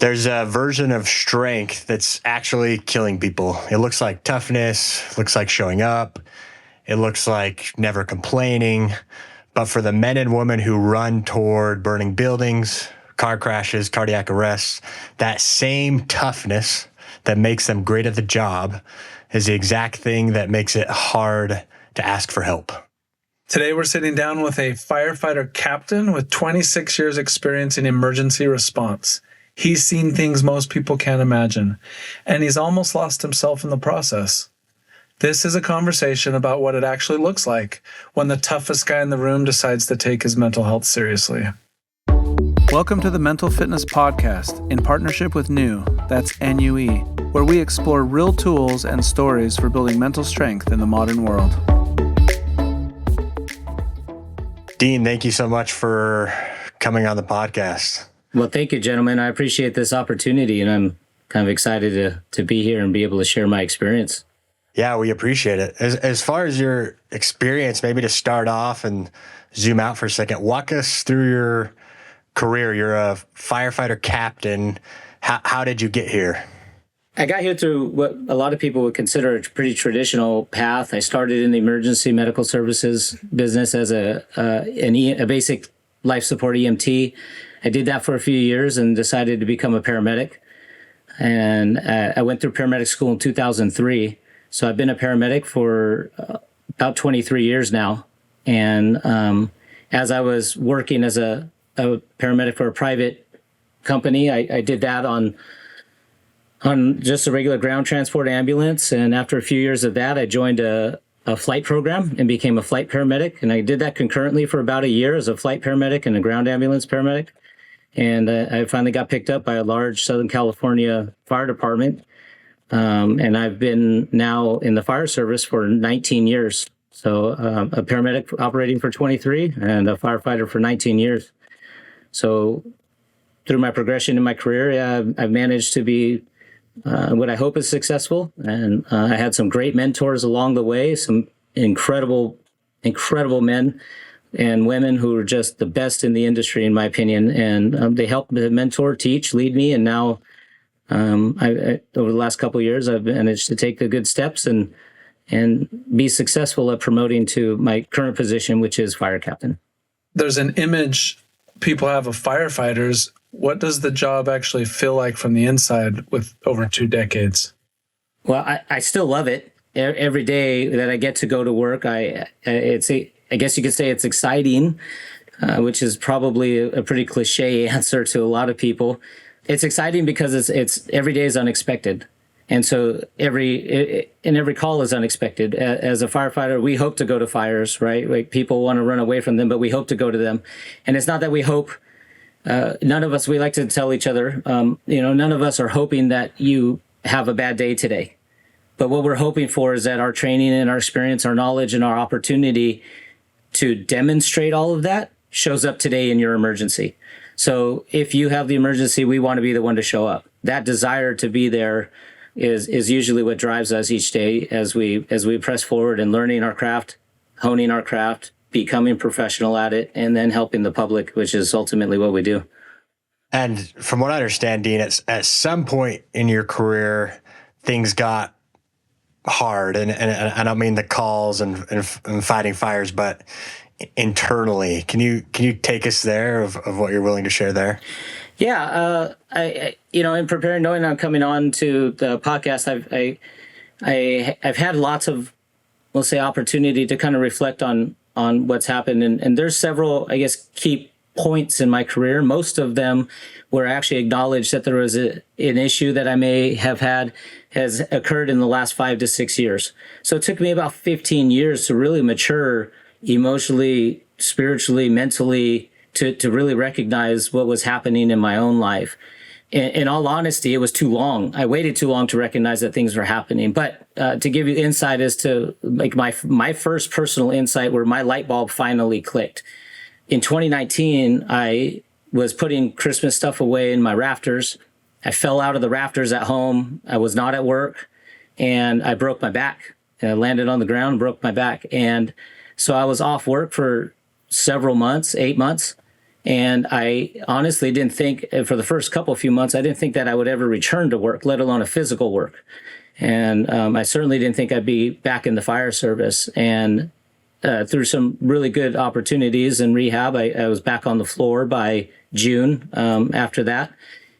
There's a version of strength that's actually killing people. It looks like toughness, looks like showing up, it looks like never complaining. But for the men and women who run toward burning buildings, car crashes, cardiac arrests, that same toughness that makes them great at the job is the exact thing that makes it hard to ask for help. Today, we're sitting down with a firefighter captain with 26 years experience in emergency response. He's seen things most people can't imagine, and he's almost lost himself in the process. This is a conversation about what it actually looks like when the toughest guy in the room decides to take his mental health seriously. Welcome to the Mental Fitness Podcast in partnership with NUE, that's NUE, where we explore real tools and stories for building mental strength in the modern world. Dean, thank you so much for coming on the podcast. Well, thank you, gentlemen. I appreciate this opportunity, and I'm kind of excited to be here and be able to share my experience. Yeah, we appreciate it. As far as your experience, maybe to start off and zoom out for a second, walk us through your career. You're a firefighter captain. How did you get here? I got here through what a lot of people would consider a pretty traditional path. I started in the emergency medical services business as a basic life support EMT. I did that for a few years and decided to become a paramedic. And I went through paramedic school in 2003. So I've been a paramedic for about 23 years now. And as I was working as a paramedic for a private company, I did that on just a regular ground transport ambulance. And after a few years of that, I joined a flight program and became a flight paramedic. And I did that concurrently for about a year as a flight paramedic and a ground ambulance paramedic. And I finally got picked up by a large Southern California fire department. And I've been now in the fire service for 19 years. So a paramedic operating for 23 and a firefighter for 19 years. So through my progression in my career, I've managed to be what I hope is successful. And I had some great mentors along the way, some incredible men and women who are just the best in the industry, in my opinion. And they helped me mentor, teach, lead me. And now over the last couple of years, I've managed to take the good steps and be successful at promoting to my current position, which is fire captain. There's an image people have of firefighters. What does the job actually feel like from the inside with over 2 decades? Well, I still love it. Every day that I get to go to work, I guess you could say it's exciting, which is probably a pretty cliche answer to a lot of people. It's exciting because it's every day is unexpected. And so every call is unexpected. As a firefighter, we hope to go to fires, right? Like people want to run away from them, but we hope to go to them. And it's not that we hope. None of us, we like to tell each other, none of us are hoping that you have a bad day today. But what we're hoping for is that our training and our experience, our knowledge and our opportunity to demonstrate all of that shows up today in your emergency. So if you have the emergency, we want to be the one to show up. That desire to be there is usually what drives us each day as we press forward and learning our craft, honing our craft, becoming professional at it, and then helping the public, which is ultimately what we do. And from what I understand, Dean, at some point in your career, things got hard. And I don't mean the calls and fighting fires, but internally. Can you take us there of what you're willing to share there? Yeah. I in preparing, knowing I'm coming on to the podcast, I've had lots of, we'll say, opportunity to kind of reflect on what's happened. And there's several, I guess, key points in my career. Most of them were actually acknowledged that there was an issue that I may have had has occurred in the last 5 to 6 years. So it took me about 15 years to really mature emotionally, spiritually, mentally, to really recognize what was happening in my own life. In all honesty, it was too long. I waited too long to recognize that things were happening. But to give you insight as to like my first personal insight where my light bulb finally clicked. In 2019, I was putting Christmas stuff away in my rafters. I fell out of the rafters at home. I was not at work, and I broke my back. I landed on the ground and broke my back. And so I was off work for several months, 8 months. And I honestly didn't think, for the first few months, I didn't think that I would ever return to work, let alone a physical work. And I certainly didn't think I'd be back in the fire service. And through some really good opportunities in rehab, I was back on the floor by June after that.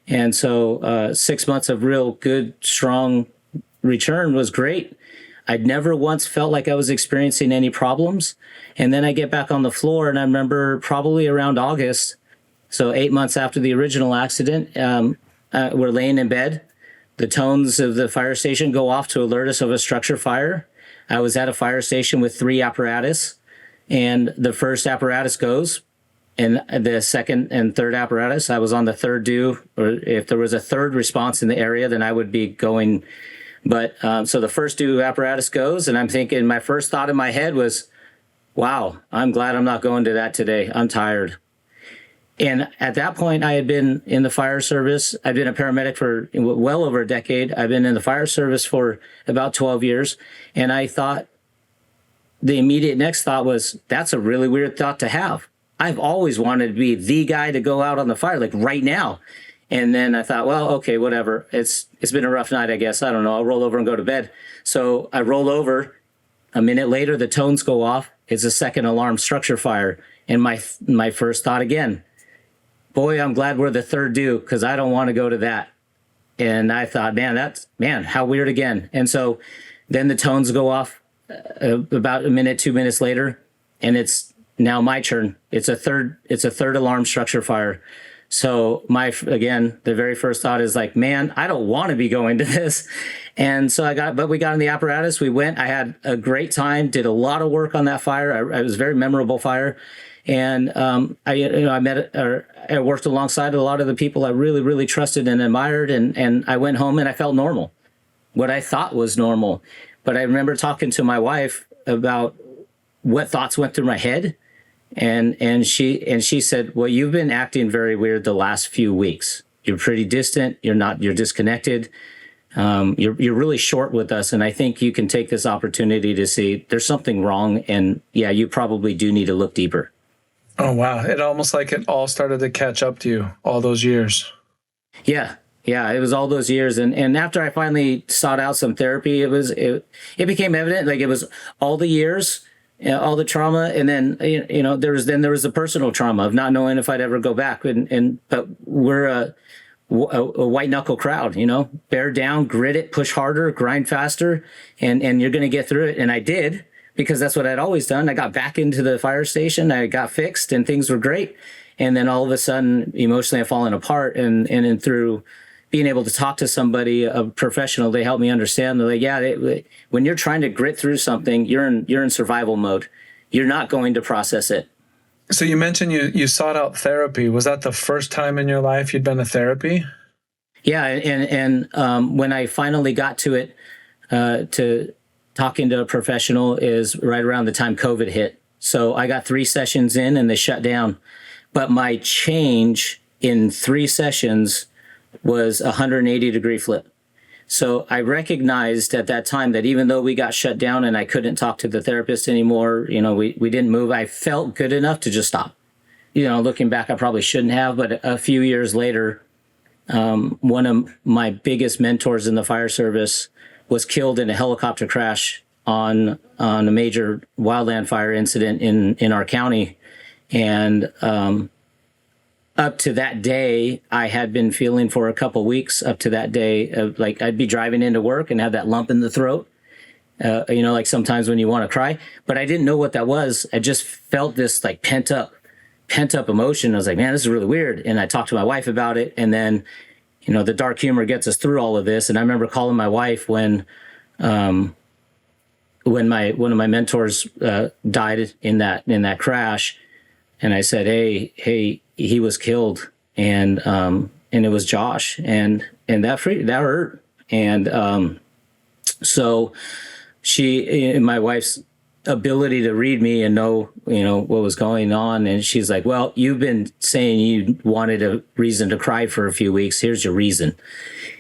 And so 6 months of real good, strong return was great. I'd never once felt like I was experiencing any problems. And then I get back on the floor, and I remember probably around August, so 8 months after the original accident, we're laying in bed. The tones of the fire station go off to alert us of a structure fire. I was at a fire station with 3 apparatus, and the first apparatus goes, and the second and third apparatus, I was on the third due, or if there was a third response in the area, then I would be going. But so the first due apparatus goes, and I'm thinking, my first thought in my head was, wow, I'm glad I'm not going to that today. I'm tired. And at that point, I had been in the fire service. I'd been a paramedic for well over a decade. I've been in the fire service for about 12 years. And I thought, the immediate next thought was, that's a really weird thought to have. I've always wanted to be the guy to go out on the fire, like right now. And then I thought, well, okay, whatever. It's been a rough night, I guess. I don't know. I'll roll over and go to bed. So I roll over. A minute later, the tones go off. It's a second alarm structure fire. And my first thought again, boy, I'm glad we're the third due, because I don't want to go to that. And I thought, man, how weird again. And so then the tones go off about a minute, 2 minutes later, and it's now my turn. It's a third alarm structure fire. So the very first thought is like, man, I don't want to be going to this. And so we got in the apparatus. We went. I had a great time. Did a lot of work on that fire. It was a very memorable fire. And I worked alongside a lot of the people I really, really trusted and admired. And I went home and I felt normal, what I thought was normal. But I remember talking to my wife about what thoughts went through my head. And she said, well, you've been acting very weird the last few weeks. You're pretty distant. You're disconnected. You're really short with us. And I think you can take this opportunity to see there's something wrong. And yeah, you probably do need to look deeper. Oh, wow. It almost like it all started to catch up to you all those years. Yeah. Yeah, it was all those years. And after I finally sought out some therapy, it became evident, like it was all the years, all the trauma. And then, there was the personal trauma of not knowing if I'd ever go back. But we're a white knuckle crowd, bear down, grit it, push harder, grind faster, and you're going to get through it. And I did, because that's what I'd always done. I got back into the fire station. I got fixed and things were great. And then all of a sudden, emotionally, I've fallen apart. And through being able to talk to somebody, a professional, they helped me understand. They're like, when you're trying to grit through something, you're in survival mode. You're not going to process it. So you mentioned you sought out therapy. Was that the first time in your life you'd been to therapy? Yeah, and when I finally got to it, to talking to a professional, is right around the time COVID hit. So I got 3 sessions in and they shut down. But my change in 3 sessions was a 180-degree flip. So I recognized at that time that even though we got shut down and I couldn't talk to the therapist anymore, we didn't move, I felt good enough to just stop. Looking back, I probably shouldn't have, but a few years later, one of my biggest mentors in the fire service was killed in a helicopter crash on a major wildland fire incident in our county. And up to that day, I had been feeling for a couple weeks up to that day of like I'd be driving into work and have that lump in the throat, like sometimes when you want to cry, but I didn't know what that was. I just felt this like pent up emotion. I was like, man, this is really weird. And I talked to my wife about it. And then, the dark humor gets us through all of this. And I remember calling my wife when one of my mentors died in that crash. And I said, hey, he was killed, and it was Josh, and that hurt. And so my wife's ability to read me and know, what was going on, and she's like, well, you've been saying you wanted a reason to cry for a few weeks. Here's your reason.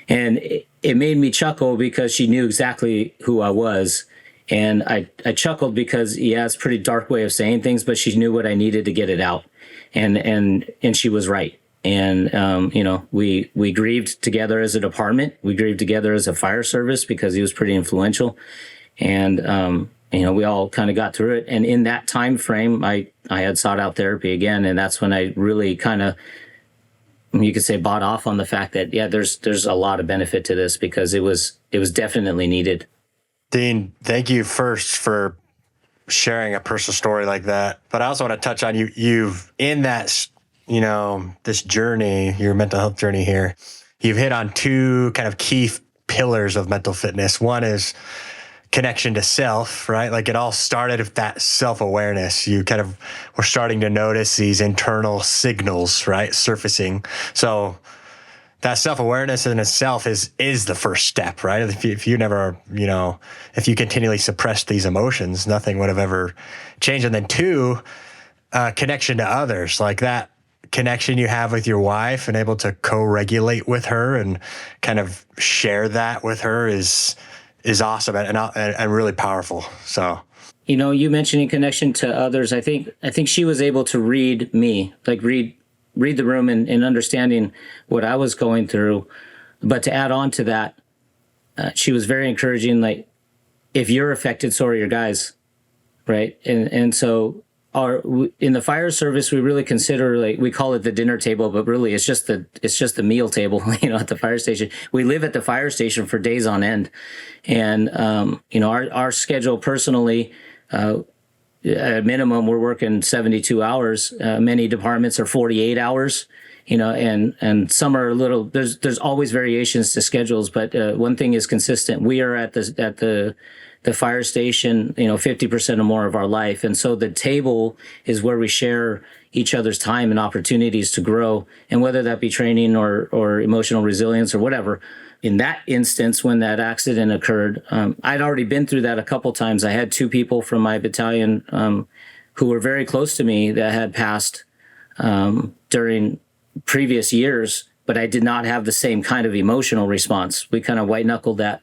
And it made me chuckle because she knew exactly who I was. And I chuckled because, it's a pretty dark way of saying things, but she knew what I needed to get it out. and she was right. And we grieved together as a department. We grieved together as a fire service because he was pretty influential, and we all kind of got through it. And in that time frame, I had sought out therapy again, and that's when I really kind of, you could say, bought off on the fact that there's a lot of benefit to this, because it was definitely needed. Dean, thank you first for sharing a personal story like that. But I also want to touch on you've in that, this journey, your mental health journey here, you've hit on two kind of key pillars of mental fitness. One is connection to self, right? Like, it all started with that self-awareness. You kind of were starting to notice these internal signals, right, surfacing. So that self-awareness in itself is the first step, right? If you never, if you continually suppress these emotions, nothing would have ever changed. And then two, connection to others, like that connection you have with your wife and able to co-regulate with her and kind of share that with her is awesome and really powerful. So, you mentioning connection to others, I think she was able to read me, like read the room and understanding what I was going through. But to add on to that, she was very encouraging. Like, if you're affected, so are your guys, right? And so in the fire service, we really consider, like, we call it the dinner table, but really it's just the meal table, at the fire station. We live at the fire station for days on end. And, our schedule personally, at a minimum, we're working 72 hours. Many departments are 48 hours, and some are a little, there's always variations to schedules, but one thing is consistent. We are at the fire station, 50% or more of our life. And so the table is where we share each other's time and opportunities to grow. And whether that be training or emotional resilience or whatever. In that instance, when that accident occurred, I'd already been through that a couple times. I had two people from my battalion who were very close to me that had passed during previous years, but I did not have the same kind of emotional response. We kind of white knuckled that.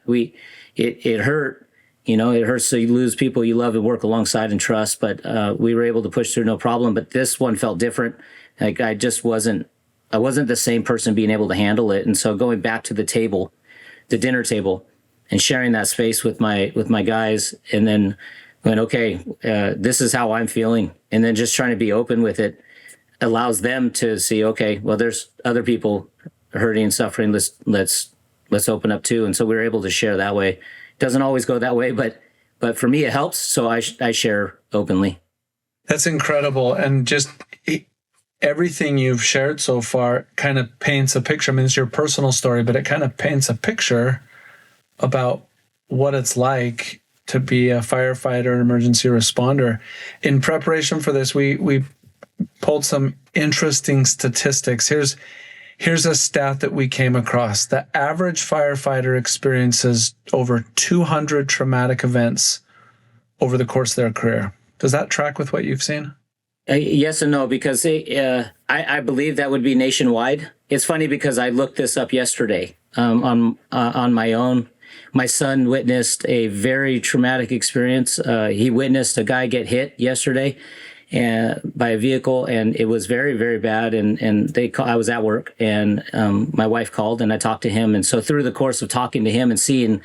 It hurt. It hurts to lose people you love and work alongside and trust, but we were able to push through no problem. But this one felt different. Like, I wasn't the same person being able to handle it. And so going back to the table, the dinner table, and sharing that space with my guys, and then going, okay, this is how I'm feeling. And then just trying to be open with it allows them to see, okay, well, there's other people hurting and suffering. Let's open up too. And so we were able to share that way. Doesn't always go that way, but for me, it helps. So I share openly. That's incredible. And just everything you've shared so far kind of paints a picture. I mean, it's your personal story, but it kind of paints a picture about what it's like to be a firefighter, an emergency responder. In preparation for this, we pulled some interesting statistics. Here's a stat that we came across. The average firefighter experiences over 200 traumatic events over the course of their career. Does that track with what you've seen? Yes and no, because I believe that would be nationwide. It's funny because I looked this up yesterday on my own. My son witnessed a very traumatic experience. He witnessed a guy get hit yesterday by a vehicle, and it was very, very bad. And I was at work, and my wife called, and I talked to him. And so through the course of talking to him and seeing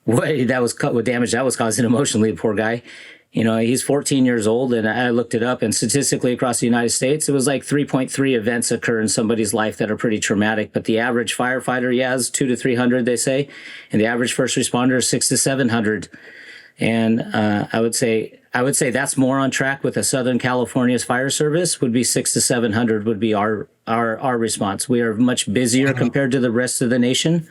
what damage that was causing emotionally, the poor guy, he's 14 years old, and I looked it up, and statistically across the United States, it was like 3.3 events occur in somebody's life that are pretty traumatic. But the average firefighter, is 200 to 300, they say, and the average first responder is 600 to 700. And I would say that's more on track with a Southern California's fire service. Would be 600 to 700 would be our response. We are much busier compared to the rest of the nation.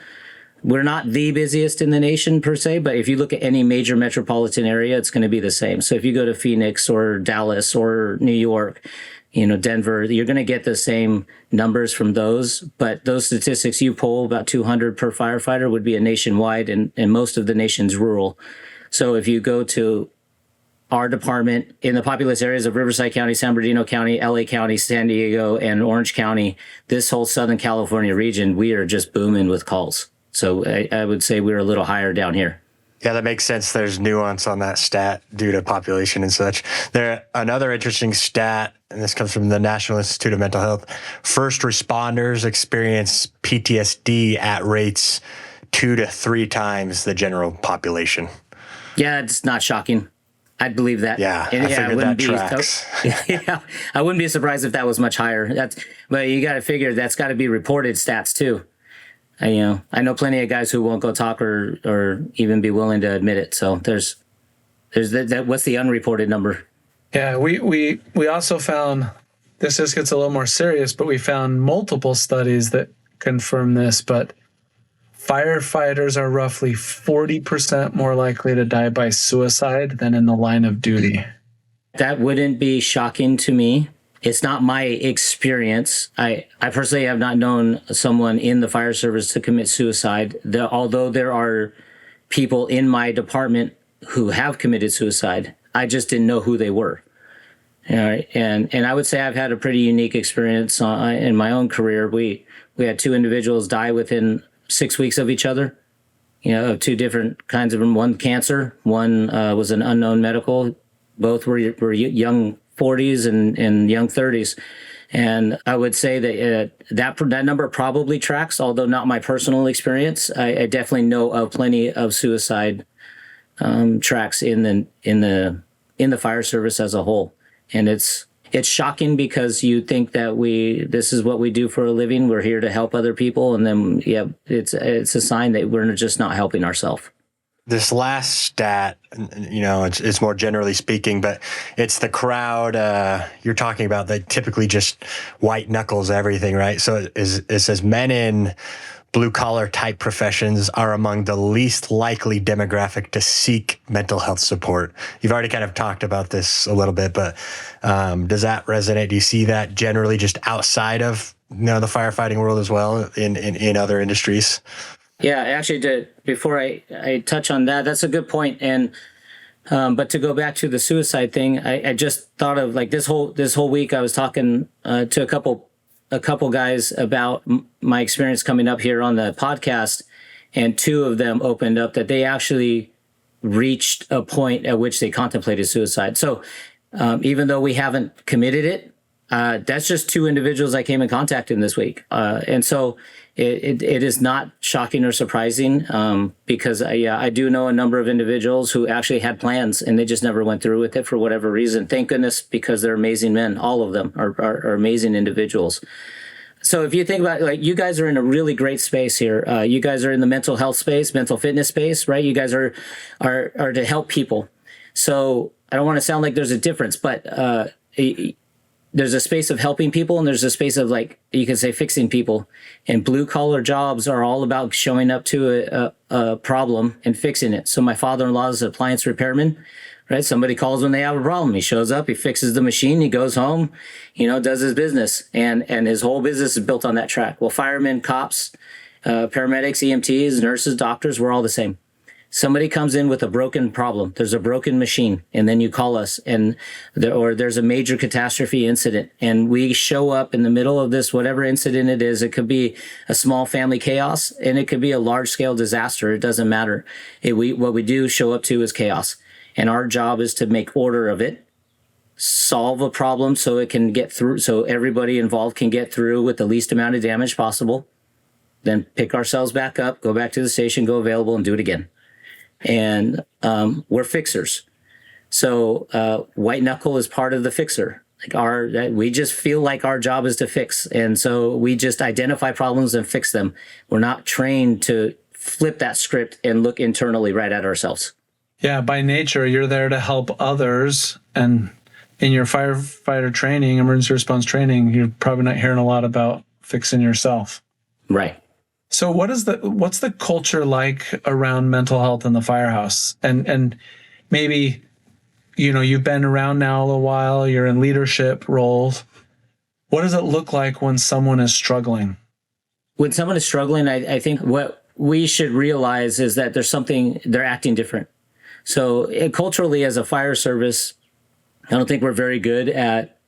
We're not the busiest in the nation per se, but if you look at any major metropolitan area, it's going to be the same. So if you go to Phoenix or Dallas or New York, Denver, you're going to get the same numbers from those. But those statistics you poll, about 200 per firefighter, would be a nationwide, and most of the nation's rural. So if you go to our department in the populous areas of Riverside County, San Bernardino County, LA County, San Diego, and Orange County, this whole Southern California region, we are just booming with calls. So I would say we're a little higher down here. Yeah, that makes sense. There's nuance on that stat due to population and such. Another interesting stat, and this comes from the National Institute of Mental Health. First responders experience PTSD at rates 2 to 3 times the general population. Yeah, it's not shocking. I'd believe that. Yeah, And, I figured that tracks. Yeah, I wouldn't be surprised if that was much higher. But you got to figure that's got to be reported stats too. I know plenty of guys who won't go talk or even be willing to admit it. So there's that. What's the unreported number? Yeah, we also found, this just gets a little more serious, but we found multiple studies that confirm this. But firefighters are roughly 40% more likely to die by suicide than in the line of duty. That wouldn't be shocking to me. It's not my experience. I personally have not known someone in the fire service to commit suicide. Although there are people in my department who have committed suicide, I just didn't know who they were. All right. And I would say I've had a pretty unique experience in my own career. We had 2 individuals die within 6 weeks of each other, of 2 different kinds of them. One cancer, one was an unknown medical. Both were young 40s and young 30s. And I would say that that number probably tracks, although not my personal experience. I definitely know of plenty of suicide tracks in the fire service as a whole. And it's shocking because you think that this is what we do for a living. We're here to help other people. And then, it's a sign that we're just not helping ourselves. This last stat, it's more generally speaking, but it's the crowd you're talking about that typically just white knuckles everything, right? So it says men in blue collar type professions are among the least likely demographic to seek mental health support. You've already kind of talked about this a little bit, but does that resonate? Do you see that generally just outside of the firefighting world as well in other industries? Yeah, actually, before I touch on that, that's a good point. And but to go back to the suicide thing, I just thought of like this whole week I was talking to a couple guys about my experience coming up here on the podcast, and 2 of them opened up that they actually reached a point at which they contemplated suicide. So even though we haven't committed it, that's just 2 individuals I came in contact in this week, and so. It is not shocking or surprising because I do know a number of individuals who actually had plans and they just never went through with it for whatever reason. Thank goodness, because they're amazing men. All of them are amazing individuals. So if you think about it, like, you guys are in a really great space here. You guys are in the mental health space, mental fitness space, right? You guys are to help people. So I don't want to sound like there's a difference, but there's a space of helping people and there's a space of, like, you could say, fixing people. And blue collar jobs are all about showing up to a problem and fixing it. So my father-in-law is an appliance repairman, right? Somebody calls when they have a problem. He shows up, he fixes the machine, he goes home, does his business. And his whole business is built on that track. Well, firemen, cops, paramedics, EMTs, nurses, doctors, we're all the same. Somebody comes in with a broken problem. There's a broken machine, and then you call us, or there's a major catastrophe incident, and we show up in the middle of this, whatever incident it is. It could be a small family chaos, and it could be a large-scale disaster. It doesn't matter. What we do show up to is chaos, and our job is to make order of it, solve a problem so it can get through, so everybody involved can get through with the least amount of damage possible, then pick ourselves back up, go back to the station, go available, and do it again. And we're fixers. So white knuckle is part of the fixer. We just feel like our job is to fix. And so we just identify problems and fix them. We're not trained to flip that script and look internally right at ourselves. Yeah, by nature, you're there to help others. And in your firefighter training, emergency response training, you're probably not hearing a lot about fixing yourself. Right. So what's the culture like around mental health in the firehouse? And maybe, you've been around now a while, you're in leadership roles. What does it look like when someone is struggling? When someone is struggling, I think what we should realize is that they're acting different. So culturally, as a fire service, I don't think we're very good at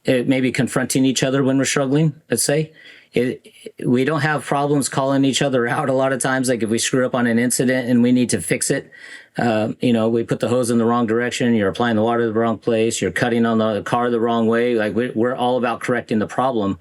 maybe confronting each other when we're struggling, let's say. we don't have problems calling each other out a lot of times. Like if we screw up on an incident and we need to fix it, we put the hose in the wrong direction, you're applying the water to the wrong place, you're cutting on the car the wrong way. Like we're all about correcting the problem.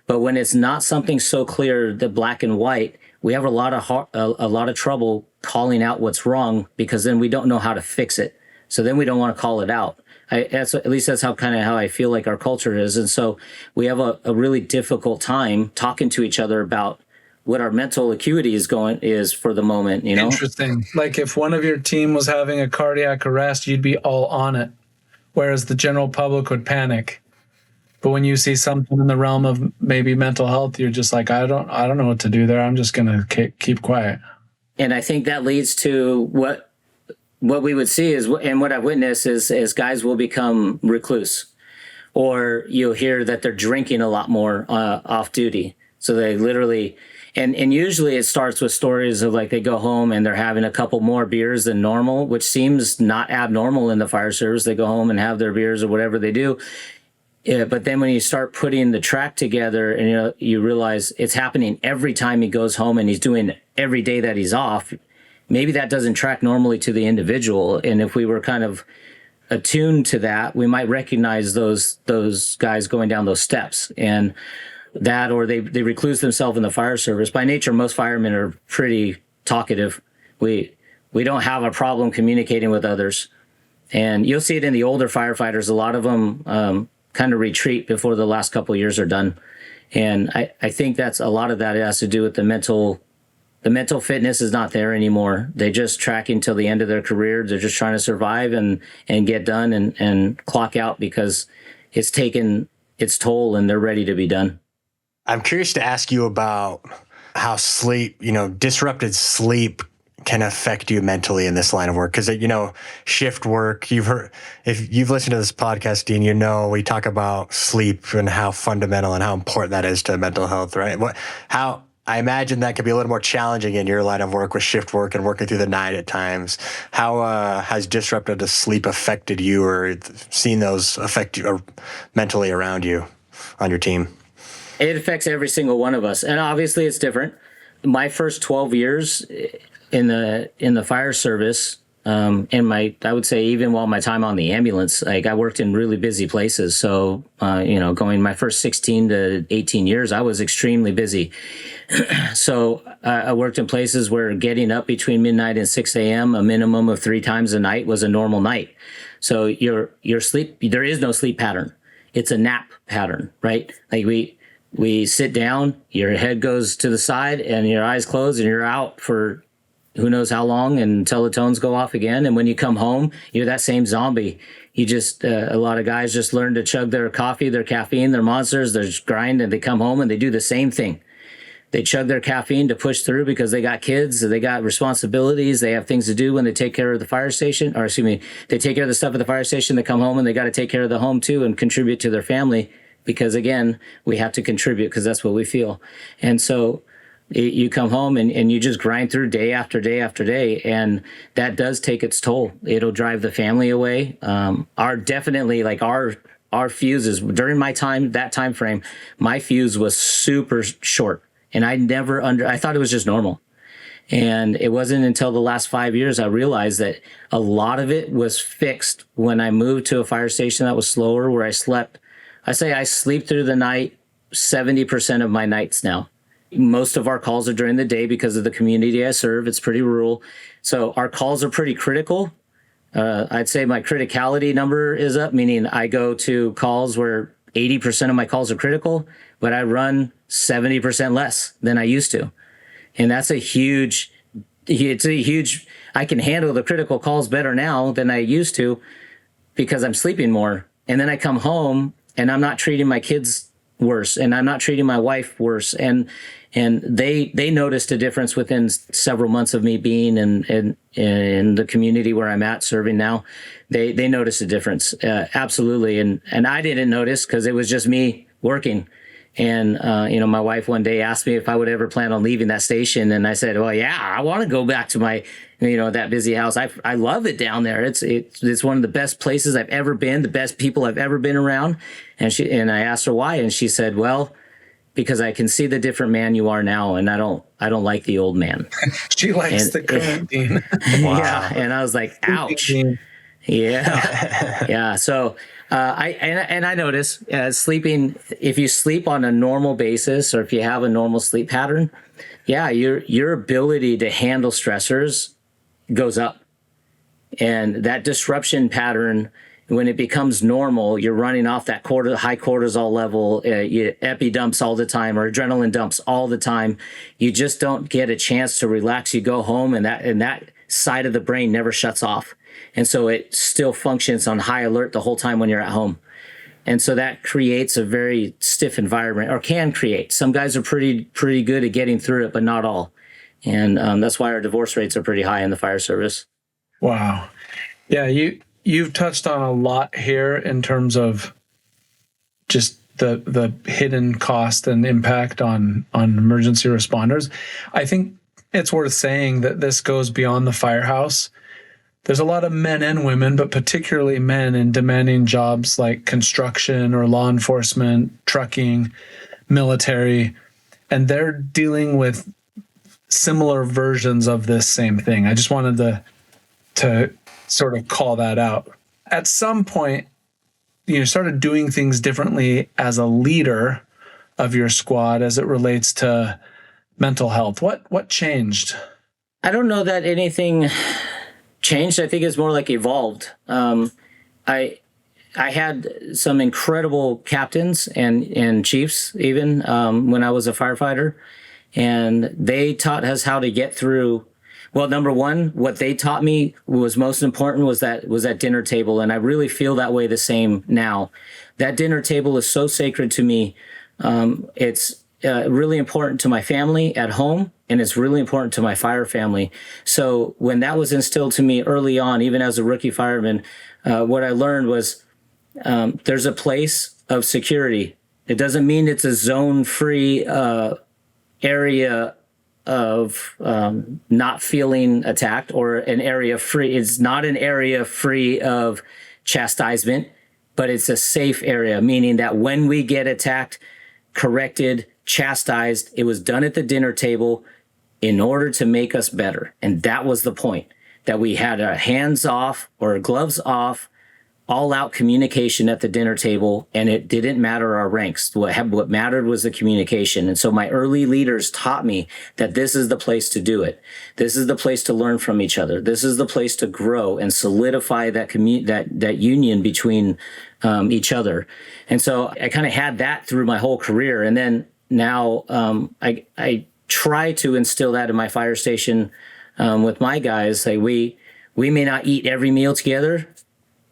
But when it's not something so clear, the black and white, we have a lot of trouble calling out what's wrong, because then we don't know how to fix it. So then we don't want to call it out. At least that's how I feel like our culture is. And so we have a really difficult time talking to each other about what our mental acuity is for the moment, Interesting. Like if one of your team was having a cardiac arrest, you'd be all on it, whereas the general public would panic. But when you see something in the realm of maybe mental health, you're just like, I don't know what to do there. I'm just going to keep quiet. And I think that leads to what we would see is, and what I've witnessed is guys will become recluse, or you'll hear that they're drinking a lot more off duty. So they literally, and usually it starts with stories of like they go home and they're having a couple more beers than normal, which seems not abnormal in the fire service. They go home and have their beers or whatever they do. Yeah, but then when you start putting the track together and you realize it's happening every time he goes home and he's doing every day that he's off, maybe that doesn't track normally to the individual. And if we were kind of attuned to that, we might recognize those guys going down those steps, and that, or they recluse themselves in the fire service. By nature, most firemen are pretty talkative. We don't have a problem communicating with others. And you'll see it in the older firefighters. A lot of them kind of retreat before the last couple of years are done. And I think that's a lot of that has to do with the mental fitness is not there anymore. They just tracking till the end of their career. They're just trying to survive and get done and clock out, because it's taken its toll and they're ready to be done. I'm curious to ask you about how sleep, disrupted sleep can affect you mentally in this line of work. Because, shift work, if you've listened to this podcast, Dean, we talk about sleep and how fundamental and how important that is to mental health, right? I imagine that could be a little more challenging in your line of work with shift work and working through the night at times. How has disrupted sleep affected you, or seen those affect you mentally around you on your team? It affects every single one of us. And obviously it's different. My first 12 years in the fire service, I would say even while my time on the ambulance, like I worked in really busy places. So, going my first 16 to 18 years, I was extremely busy. So I worked in places where getting up between midnight and 6 a.m., a minimum of 3 times a night, was a normal night. So your sleep, there is no sleep pattern. It's a nap pattern, right? Like we sit down, your head goes to the side and your eyes close and you're out for who knows how long until the tones go off again. And when you come home, you're that same zombie. You just, a lot of guys just learn to chug their coffee, their caffeine, their monsters, their grind, and they come home and they do the same thing. They chug their caffeine to push through because they got kids, they got responsibilities, they have things to do when they take care of the fire station, they take care of the stuff at the fire station, they come home and they got to take care of the home too and contribute to their family, because again, we have to contribute because that's what we feel. And so you come home and you just grind through day after day after day, and that does take its toll. It'll drive the family away. Our fuses during that time frame, my fuse was super short, and I thought it was just normal. And it wasn't until the last 5 years I realized that a lot of it was fixed when I moved to a fire station that was slower, where I slept. I sleep through the night 70% of my nights now. Most of our calls are during the day because of the community I serve. It's pretty rural. So our calls are pretty critical. I'd say my criticality number is up, meaning I go to calls where 80% of my calls are critical, but I run 70% less than I used to. And that's I can handle the critical calls better now than I used to because I'm sleeping more. And then I come home and I'm not treating my kids worse, and I'm not treating my wife worse. And they noticed a difference within several months of me being in the community where I'm at serving now. They noticed a difference. Absolutely. And I didn't notice because it was just me working. And, my wife one day asked me if I would ever plan on leaving that station. And I said, well, yeah, I want to go back to my, that busy house. I love it down there. It's one of the best places I've ever been, the best people I've ever been around. And I asked her why. And she said, well, because I can see the different man you are now, and I don't like the old man. She likes And- the current Dean. Yeah, and I was like, ouch. Dean. Yeah, yeah. So I notice sleeping. If you sleep on a normal basis, or if you have a normal sleep pattern, yeah, your ability to handle stressors goes up, and that disruption pattern, when it becomes normal, you're running off that high cortisol level, epi dumps all the time, or adrenaline dumps all the time. You just don't get a chance to relax. You go home, and that side of the brain never shuts off. And so it still functions on high alert the whole time when you're at home. And so that creates a very stiff environment, or can create. Some guys are pretty good at getting through it, but not all. And that's why our divorce rates are pretty high in the fire service. Wow. Yeah, you've touched on a lot here in terms of just the hidden cost and impact on emergency responders. I think it's worth saying that this goes beyond the firehouse. There's a lot of men and women, but particularly men in demanding jobs like construction or law enforcement, trucking, military, and they're dealing with similar versions of this same thing. I just wanted to sort of call that out. At some point, you started doing things differently as a leader of your squad as it relates to mental health. What changed? I don't know that anything changed. I think it's more like evolved. I had some incredible captains and chiefs even when I was a firefighter, and they taught us how to get through. Well, number one, what they taught me was most important was that dinner table, and I really feel that way the same now. That dinner table is so sacred to me. It's really important to my family at home, and it's really important to my fire family. So when that was instilled to me early on, even as a rookie fireman, what I learned was there's a place of security. It doesn't mean it's a zone-free area of not feeling attacked, or an area free. It's not an area free of chastisement, but it's a safe area, meaning that when we get attacked, corrected, chastised, it was done at the dinner table in order to make us better. And that was the point, that we had our hands off or gloves off, all out communication at the dinner table, and it didn't matter our ranks. What mattered was the communication. And so my early leaders taught me that this is the place to do it. This is the place to learn from each other. This is the place to grow and solidify that union between each other. And so I kind of had that through my whole career. And then now I try to instill that in my fire station with my guys. Like we may not eat every meal together,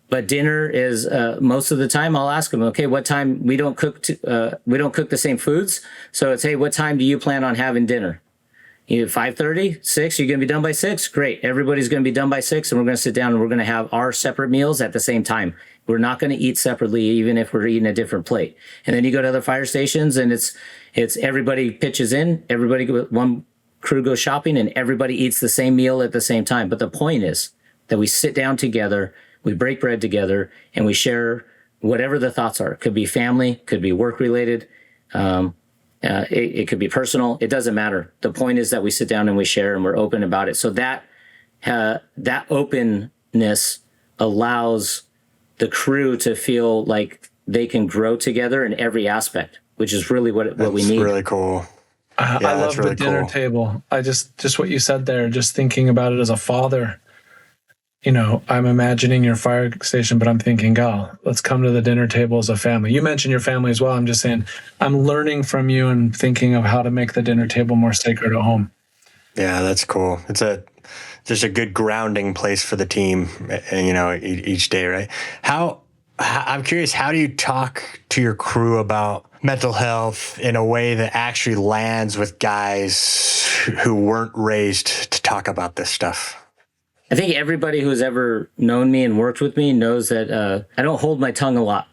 but dinner is most of the time. I'll ask them, okay, what time? We don't cook the same foods, so it's, hey, what time do you plan on having dinner? 5:30, 6. You're gonna be done by 6. Great, everybody's gonna be done by 6, and we're gonna sit down and we're gonna have our separate meals at the same time. We're not gonna eat separately, even if we're eating a different plate. And then you go to other fire stations, and it's everybody pitches in, one crew goes shopping, and everybody eats the same meal at the same time. But the point is that we sit down together. We break bread together, and we share whatever the thoughts are. It could be family, could be work related, it could be personal. It doesn't matter. The point is that we sit down and we share, and we're open about it. So that openness allows the crew to feel like they can grow together in every aspect, which is really what we need. That's really cool. I love the dinner table. I just what you said there, just thinking about it as a father. I'm imagining your fire station, but I'm thinking, let's come to the dinner table as a family. You mentioned your family as well. I'm just saying, I'm learning from you and thinking of how to make the dinner table more sacred at home. Yeah, that's cool. It's just a good grounding place for the team, each day, right? I'm curious, how do you talk to your crew about mental health in a way that actually lands with guys who weren't raised to talk about this stuff? I think everybody who's ever known me and worked with me knows that I don't hold my tongue a lot.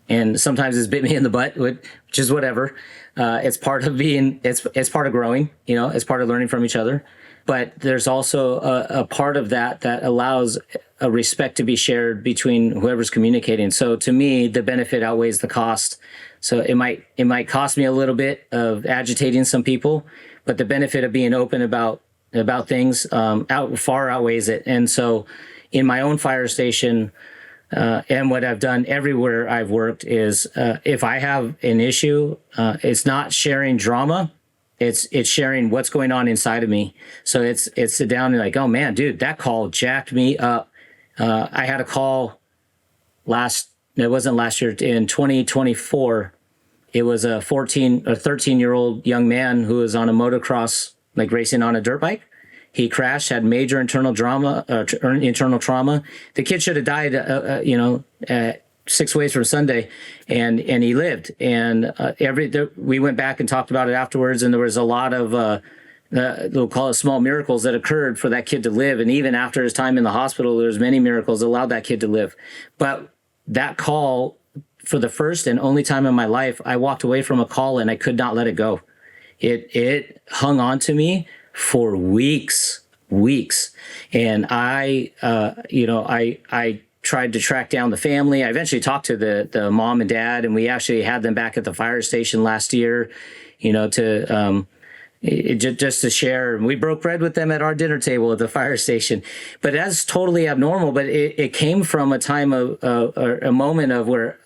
And sometimes it's bit me in the butt, which is whatever. It's part of it's part of growing, it's part of learning from each other. But there's also a part of that allows a respect to be shared between whoever's communicating. So to me, the benefit outweighs the cost. So it might cost me a little bit of agitating some people, but the benefit of being open about things far outweighs it. And so in my own fire station, and what I've done everywhere I've worked is if I have an issue, it's not sharing drama. It's sharing what's going on inside of me. So it's sit down and like, oh man, dude, that call jacked me up. I had a call it wasn't last year, in 2024. It was a 13-year-old young man who was on a motocross, like racing on a dirt bike. He crashed, had major internal trauma. The kid should have died, 6 ways from Sunday, and he lived. And we went back and talked about it afterwards, and there was a lot of we'll call it small miracles that occurred for that kid to live. And even after his time in the hospital, there's many miracles that allowed that kid to live. But that call, for the first and only time in my life, I walked away from a call and I could not let it go. It hung on to me for weeks. And I tried to track down the family. I eventually talked to the mom and dad, and we actually had them back at the fire station last year, just to share. We broke bread with them at our dinner table at the fire station. But that's totally abnormal. But it came from a time of a moment of where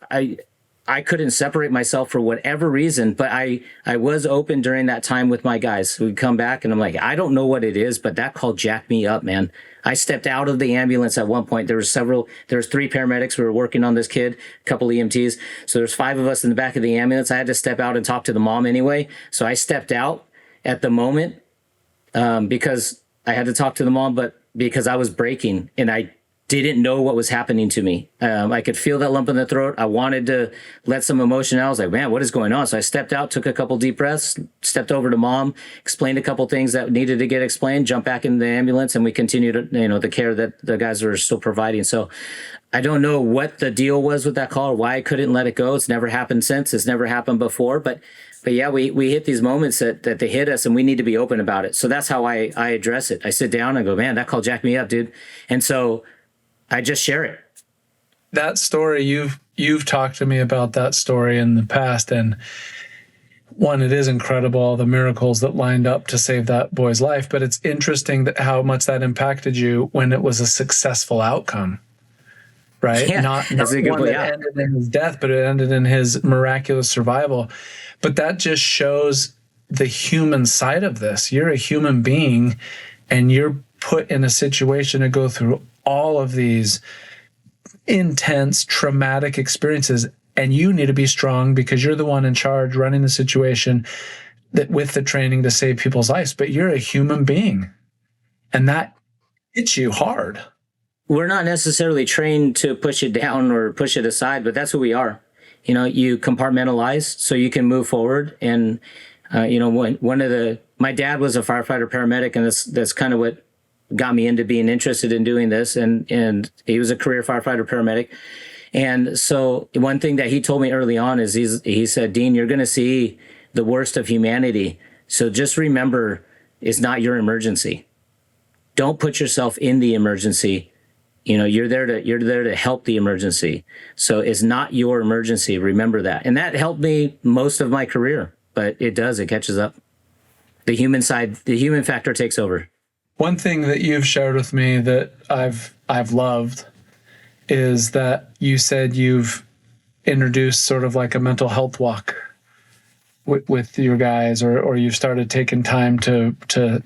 I couldn't separate myself for whatever reason, but I was open during that time with my guys. We'd come back and I'm like, I don't know what it is, but that call jacked me up, man. I stepped out of the ambulance at one point. There was 3 paramedics who were working on this kid, a couple EMTs. So there's 5 of us in the back of the ambulance. I had to step out and talk to the mom anyway. So I stepped out at the moment because I had to talk to the mom, but because I was breaking and I didn't know what was happening to me. I could feel that lump in the throat. I wanted to let some emotion out. I was like, man, what is going on? So I stepped out, took a couple deep breaths, stepped over to mom, explained a couple things that needed to get explained, jumped back in the ambulance, and we continued, the care that the guys were still providing. So I don't know what the deal was with that call or why I couldn't let it go. It's never happened since. It's never happened before. But yeah, we hit these moments that they hit us, and we need to be open about it. So that's how I address it. I sit down and go, man, that call jacked me up, dude. And so I just share it. That story, you've talked to me about that story in the past, and one, it is incredible, all the miracles that lined up to save that boy's life, but it's interesting that how much that impacted you when it was a successful outcome, right? Yeah, not one that ended in his death, but it ended in his miraculous survival. But that just shows the human side of this. You're a human being, and you're put in a situation to go through all of these intense, traumatic experiences, and you need to be strong because you're the one in charge running the situation that with the training to save people's lives. But you're a human being, and that hits you hard. We're not necessarily trained to push it down or push it aside, but that's who we are. You compartmentalize so you can move forward. And my dad was a firefighter paramedic, and that's kind of what got me into being interested in doing this. And he was a career firefighter paramedic. And so one thing that he told me early on is he said, Dean, you're going to see the worst of humanity. So just remember, it's not your emergency. Don't put yourself in the emergency. You're there to help the emergency. So it's not your emergency. Remember that. And that helped me most of my career, but it catches up. The human factor takes over. One thing that you've shared with me that I've loved is that you said you've introduced sort of like a mental health walk with your guys, or you've started taking time to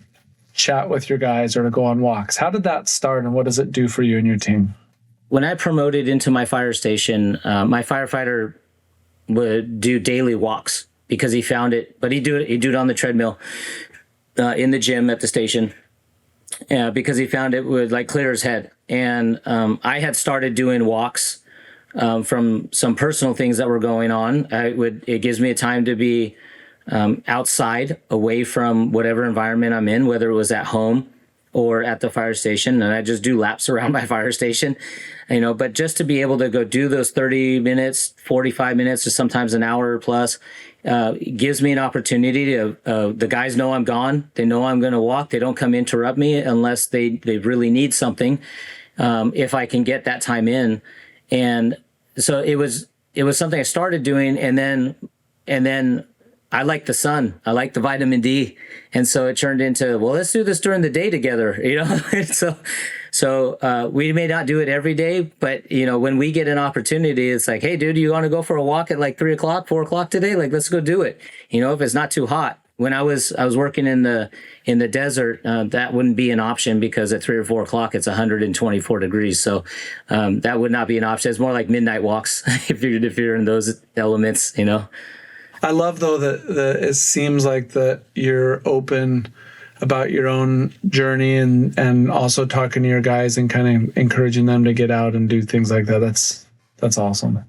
chat with your guys or to go on walks. How did that start, and what does it do for you and your team? When I promoted into my fire station, my firefighter would do daily walks because he found it, but he'd do it on the treadmill in the gym at the station. Because he found it would clear his head. And I had started doing walks from some personal things that were going on. It gives me a time to be outside, away from whatever environment I'm in, whether it was at home or at the fire station. And I just do laps around my fire station, but just to be able to go do those 30 minutes, 45 minutes, or sometimes an hour plus, gives me an opportunity to, the guys know I'm gone. They know I'm going to walk. They don't come interrupt me unless they really need something. If I can get that time in. And so it was it was something I started doing, and then I like the sun. I like the vitamin D. And so it turned into, well, let's do this during the day together, So we may not do it every day, but when we get an opportunity, it's like, hey, dude, you want to go for a walk at like 3 o'clock, 4 o'clock today? Like, let's go do it. If it's not too hot. When I was working in the desert, that wouldn't be an option because at 3 or 4 o'clock, it's 124 degrees. So that would not be an option. It's more like midnight walks if you're in those elements, I love, though, that it seems like that you're open about your own journey and also talking to your guys and kind of encouraging them to get out and do things like that. That's awesome.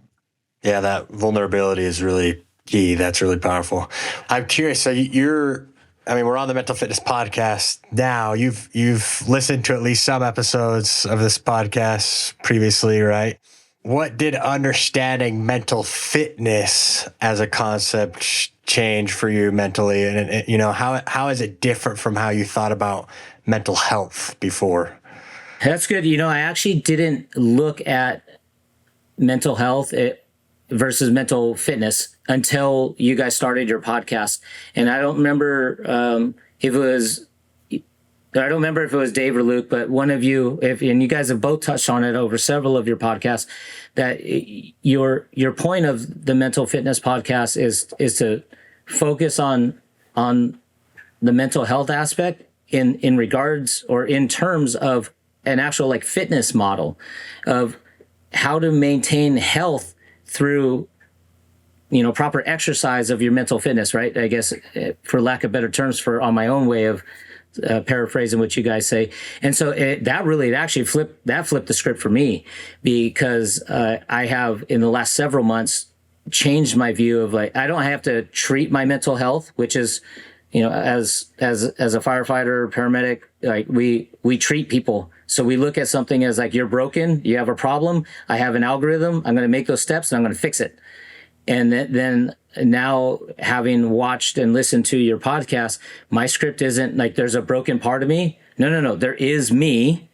Yeah, that vulnerability is really key. That's really powerful. I'm curious. So we're on the Mental Fitness Podcast now. You've listened to at least some episodes of this podcast previously, right? What did understanding mental fitness as a concept change for you mentally? And how is it different from how you thought about mental health before? That's good. I actually didn't look at mental health versus mental fitness until you guys started your podcast. And I don't remember if it was Dave or Luke, but one of you, and you guys have both touched on it over several of your podcasts, that your point of the Mental Fitness Podcast is to focus on the mental health aspect in regards or in terms of an actual like fitness model of how to maintain health through proper exercise of your mental fitness, right? I guess for lack of better terms, on my own way of paraphrasing what you guys say. And so that flipped the script for me, because I have in the last several months changed my view of like, I don't have to treat my mental health, which is, as a firefighter, paramedic, like we treat people. So we look at something as like, you're broken, you have a problem, I have an algorithm, I'm going to make those steps and I'm going to fix it. And then now, having watched and listened to your podcast, my script isn't like there's a broken part of me. No. There is me.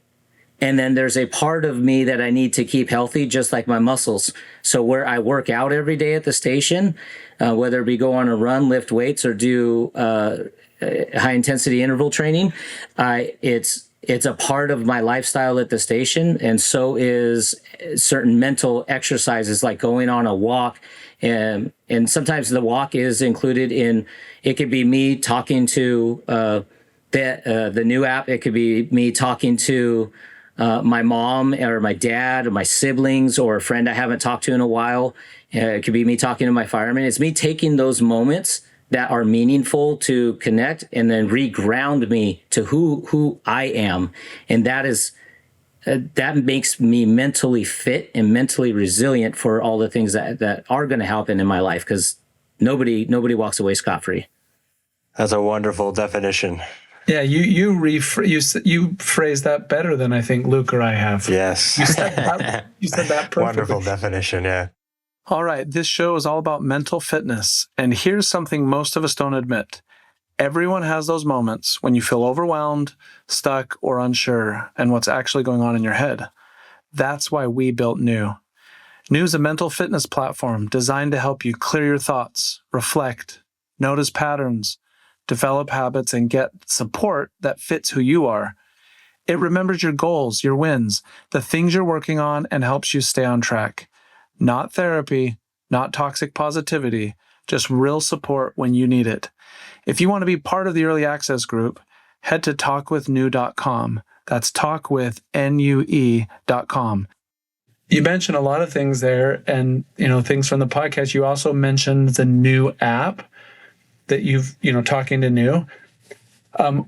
And then there's a part of me that I need to keep healthy, just like my muscles. So where I work out every day at the station, whether it be go on a run, lift weights, or do high intensity interval training, it's a part of my lifestyle at the station. And so is certain mental exercises like going on a walk. And sometimes the walk is included in, it could be me talking to the new app. It could be me talking to my mom or my dad or my siblings or a friend I haven't talked to in a while. It could be me talking to my fireman. It's me taking those moments that are meaningful to connect and then reground me to who I am. And that is, that makes me mentally fit and mentally resilient for all the things that are going to happen in my life, because nobody walks away scot-free. That's a wonderful definition. Yeah, you phrased that better than I think Luke or I have. Yes. You said that perfectly. Wonderful definition, yeah. All right, this show is all about mental fitness, and here's something most of us don't admit. Everyone has those moments when you feel overwhelmed, stuck, or unsure, and what's actually going on in your head. That's why we built New. New is a mental fitness platform designed to help you clear your thoughts, reflect, notice patterns, develop habits, and get support that fits who you are. It remembers your goals, your wins, the things you're working on, and helps you stay on track. Not therapy, not toxic positivity, just real support when you need it. If you want to be part of the early access group, head to talkwithnew.com. That's talkwithnue.com. You mentioned a lot of things there, and things from the podcast. You also mentioned the New app that you've talking to New.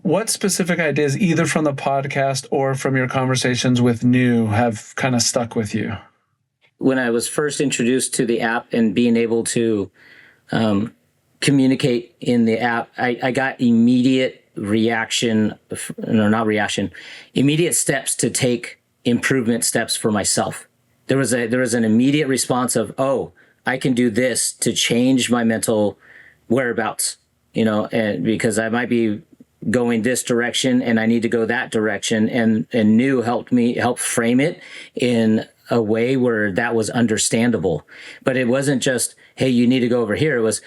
What specific ideas, either from the podcast or from your conversations with New, have kind of stuck with you? When I was first introduced to the app and being able to communicate in the app, I got immediate steps to take improvement steps for myself. There was an immediate response of, oh, I can do this to change my mental whereabouts, and because I might be going this direction and I need to go that direction, and New helped frame it in a way where that was understandable. But it wasn't just, hey, you need to go over here. It was,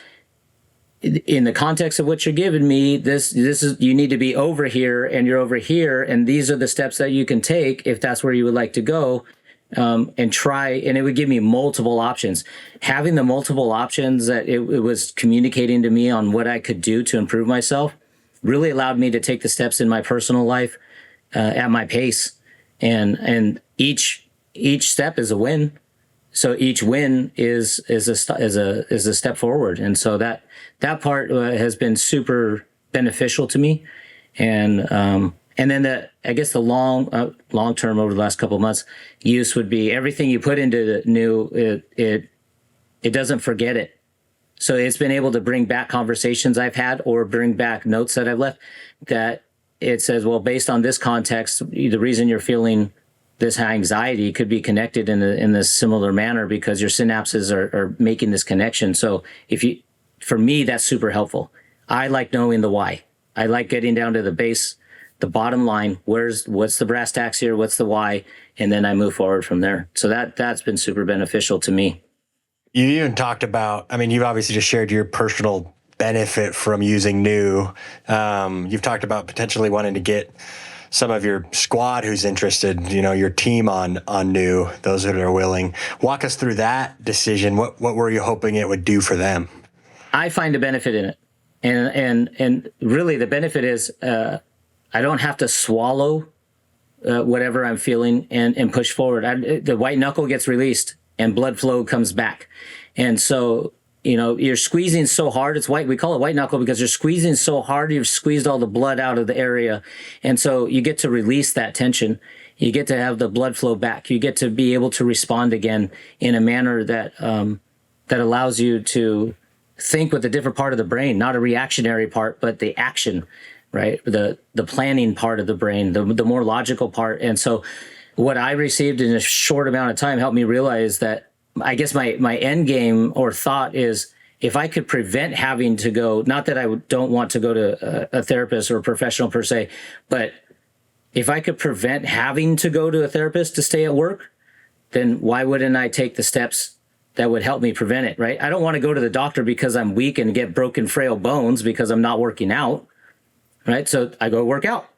in the context of what you're giving me, this is, you need to be over here and you're over here, and these are the steps that you can take if that's where you would like to go, and try. And it would give me multiple options. Having the multiple options that it was communicating to me on what I could do to improve myself really allowed me to take the steps in my personal life at my pace, and each step is a win. So each win is a step forward, and so that part has been super beneficial to me, and then I guess the long term over the last couple of months use would be everything you put into the new, it doesn't forget it. So it's been able to bring back conversations I've had or bring back notes that I've left that it says, well, based on this context, the reason you're feeling this high anxiety could be connected in this similar manner because your synapses are making this connection. So for me, that's super helpful. I like knowing the why. I like getting down to the base, the bottom line. What's the brass tacks here? What's the why? And then I move forward from there. So that's been super beneficial to me. You even talked about, I mean, you've obviously just shared your personal benefit from using new. You've talked about potentially wanting to get some of your squad who's interested, your team on new, those that are willing. Walk us through that decision. What were you hoping it would do for them? I find a benefit in it. And really the benefit is I don't have to swallow whatever I'm feeling and push forward. The white knuckle gets released and blood flow comes back. And so, you're squeezing so hard. It's white. We call it white knuckle because you're squeezing so hard. You've squeezed all the blood out of the area. And so you get to release that tension. You get to have the blood flow back. You get to be able to respond again in a manner that allows you to think with a different part of the brain, not a reactionary part, but the action, right? The planning part of the brain, the more logical part. And so what I received in a short amount of time helped me realize that I guess my end game or thought is if I could prevent having to go, not that I don't want to go to a therapist or a professional per se, but if I could prevent having to go to a therapist to stay at work, then why wouldn't I take the steps that would help me prevent it, right? I don't want to go to the doctor because I'm weak and get broken, frail bones because I'm not working out, right? So I go work out.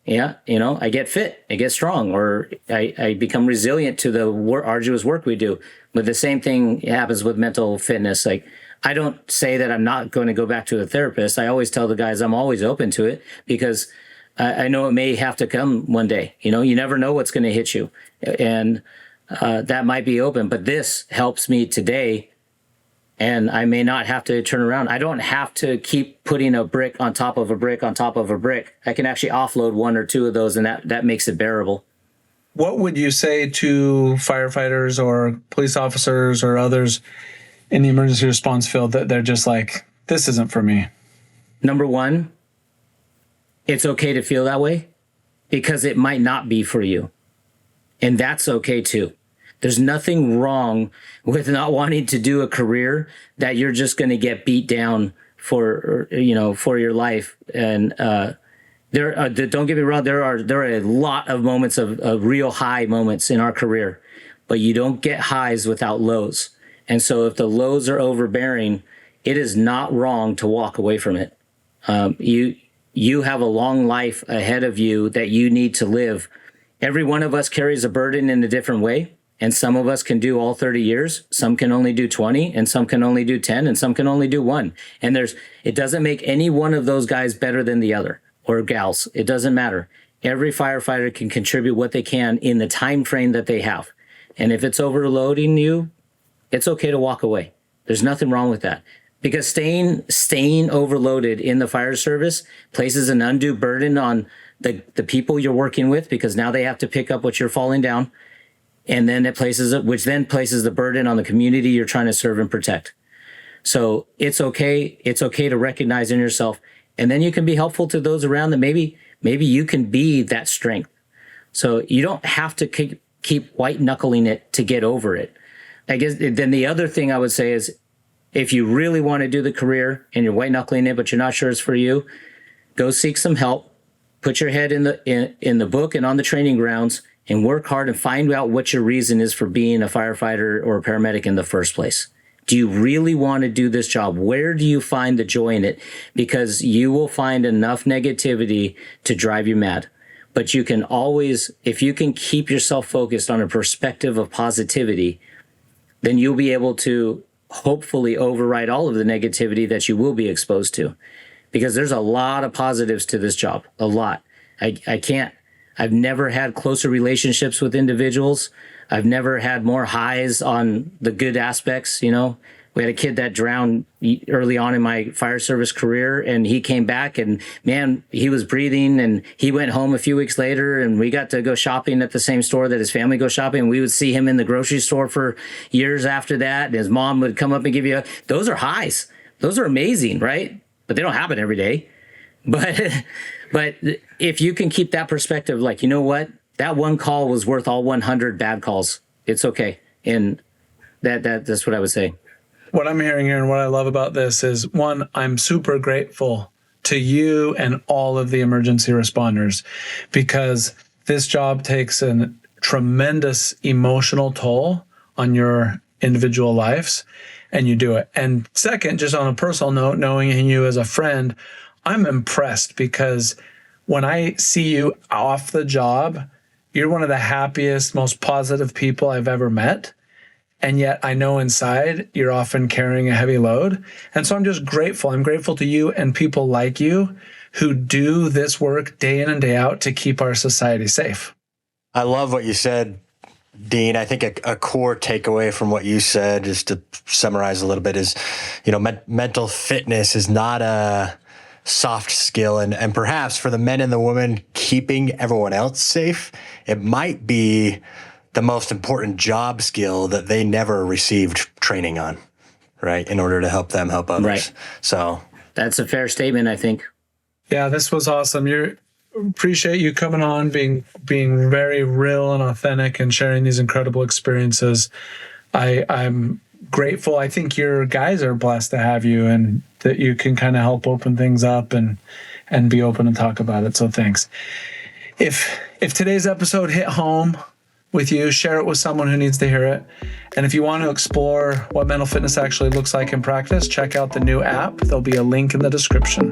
Yeah, I get fit, I get strong, or I become resilient to the arduous work we do. But the same thing happens with mental fitness. Like, I don't say that I'm not going to go back to a therapist. I always tell the guys I'm always open to it because I know it may have to come one day. You never know what's going to hit you. And that might be open. But this helps me today, and I may not have to turn around. I don't have to keep putting a brick on top of a brick on top of a brick. I can actually offload one or two of those, and that makes it bearable. What would you say to firefighters or police officers or others in the emergency response field that they're just like, this isn't for me? Number one, it's okay to feel that way because it might not be for you. And that's okay too. There's nothing wrong with not wanting to do a career that you're just going to get beat down for your life. And don't get me wrong, there are a lot of moments of real high moments in our career, but you don't get highs without lows. And so if the lows are overbearing, it is not wrong to walk away from it. You have a long life ahead of you that you need to live. Every one of us carries a burden in a different way. And some of us can do all 30 years. Some can only do 20, and some can only do 10, and some can only do 1. And it doesn't make any one of those guys better than the other, or gals. It doesn't matter. Every firefighter can contribute what they can in the time frame that they have. And if it's overloading you, it's okay to walk away. There's nothing wrong with that. Because staying overloaded in the fire service places an undue burden on the people you're working with, because now they have to pick up what you're falling down. And then which then places the burden on the community you're trying to serve and protect. So it's okay. It's okay to recognize in yourself, and then you can be helpful to those around that maybe you can be that strength. So you don't have to keep white knuckling it to get over it. I guess then the other thing I would say is, if you really want to do the career and you're white knuckling it, but you're not sure it's for you, go seek some help. Put your head in the book and on the training grounds, and work hard and find out what your reason is for being a firefighter or a paramedic in the first place. Do you really want to do this job? Where do you find the joy in it? Because you will find enough negativity to drive you mad. But you can always, if you can keep yourself focused on a perspective of positivity, then you'll be able to hopefully override all of the negativity that you will be exposed to. Because there's a lot of positives to this job, a lot. I've never had closer relationships with individuals. I've never had more highs on the good aspects. We had a kid that drowned early on in my fire service career, and he came back, and man, he was breathing, and he went home a few weeks later, and we got to go shopping at the same store that his family goes shopping. And we would see him in the grocery store for years after that. And his mom would come up and give you those are highs. Those are amazing, right? But they don't happen every day. But if you can keep that perspective, like, you know what? That one call was worth all 100 bad calls. It's okay. And that's what I would say. What I'm hearing here and what I love about this is, one, I'm super grateful to you and all of the emergency responders, because this job takes a tremendous emotional toll on your individual lives, and you do it. And second, just on a personal note, knowing you as a friend, I'm impressed, because when I see you off the job, you're one of the happiest, most positive people I've ever met. And yet I know inside you're often carrying a heavy load. And so I'm just grateful. I'm grateful to you and people like you who do this work day in and day out to keep our society safe. I love what you said, Dean. I think a core takeaway from what you said, just to summarize a little bit, is, mental fitness is not a soft skill. And perhaps for the men and the women keeping everyone else safe, it might be the most important job skill that they never received training on, right? In order to help them help others. Right. So that's a fair statement, I think. Yeah, this was awesome. Appreciate you coming on, being very real and authentic and sharing these incredible experiences. I'm grateful. I think your guys are blessed to have you, and that you can kind of help open things up and be open and talk about it. So thanks. If today's episode hit home with you, share it with someone who needs to hear it. And if you want to explore what mental fitness actually looks like in practice, check out the new app. There'll be a link in the description.